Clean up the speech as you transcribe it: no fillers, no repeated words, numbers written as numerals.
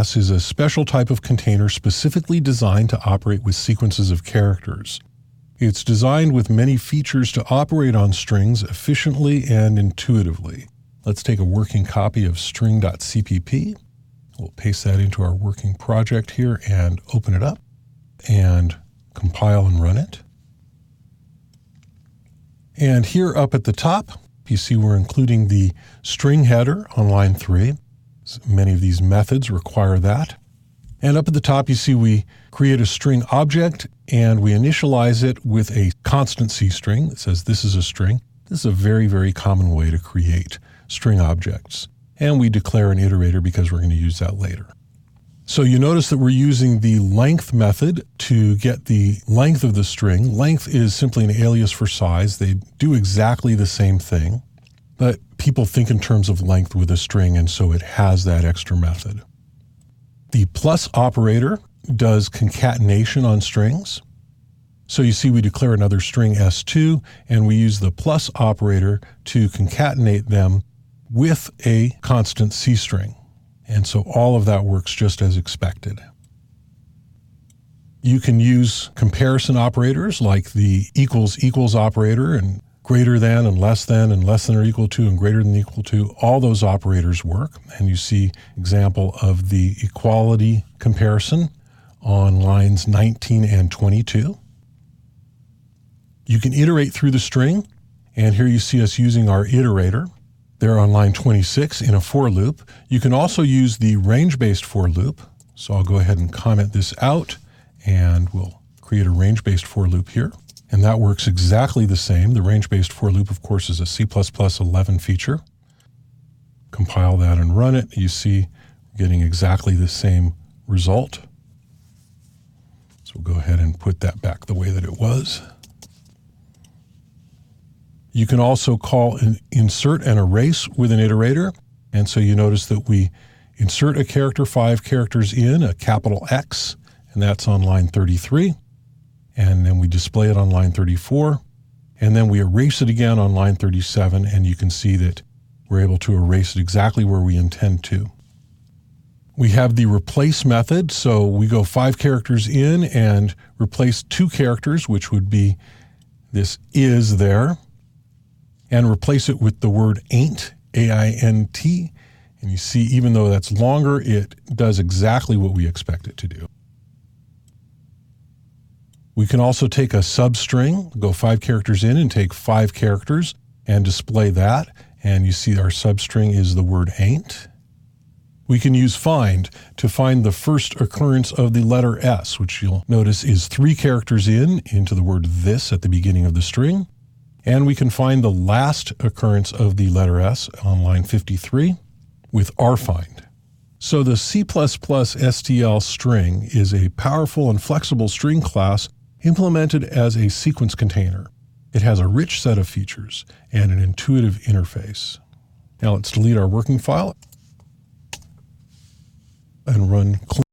class is a special type of container specifically designed to operate with sequences of characters. It's designed with many features to operate on strings efficiently and intuitively. Let's take a working copy of string.cpp. We'll paste that into our working project here and open it up and compile and run it. And here up at the top, you see we're including the string header on line 3. Many of these methods require that. And up at the top, you see we create a string object and we initialize it with a constant C string that says this is a string. This is a very, very common way to create string objects. And we declare an iterator because we're going to use that later. So you notice that we're using the length method to get the length of the string. Length is simply an alias for size. They do exactly the same thing, but people think in terms of length with a string, and so it has that extra method. The plus operator does concatenation on strings. So you see we declare another string S2, and we use the plus operator to concatenate them with a constant C string. And so all of that works just as expected. You can use comparison operators like the equals operator and greater than and less than or equal to and greater than equal to. All those operators work. And you see example of the equality comparison on lines 19 and 22. You can iterate through the string. And here you see us using our iterator. There on line 26 in a for loop. You can also use the range-based for loop. So I'll go ahead and comment this out and we'll create a range-based for loop here. And that works exactly the same. The range-based for loop, of course, is a C++ 11 feature. Compile that and run it. You see we're getting exactly the same result. So we'll go ahead and put that back the way that it was. You can also call an insert and erase with an iterator. And so you notice that we insert a character 5 characters in, a capital X, and that's on line 33. And then we display it on line 34. And then we erase it again on line 37. And you can see that we're able to erase it exactly where we intend to. We have the replace method. So we go 5 characters in and replace 2 characters, which would be this is there, and replace it with the word ain't, A-I-N-T. And you see, even though that's longer, it does exactly what we expect it to do. We can also take a substring, go 5 characters in and take 5 characters and display that. And you see our substring is the word ain't. We can use find to find the first occurrence of the letter S, which you'll notice is 3 characters into the word this at the beginning of the string. And we can find the last occurrence of the letter S on line 53 with rfind. So the C++ STL string is a powerful and flexible string class implemented as a sequence container. It has a rich set of features and an intuitive interface. Now let's delete our working file and run clean.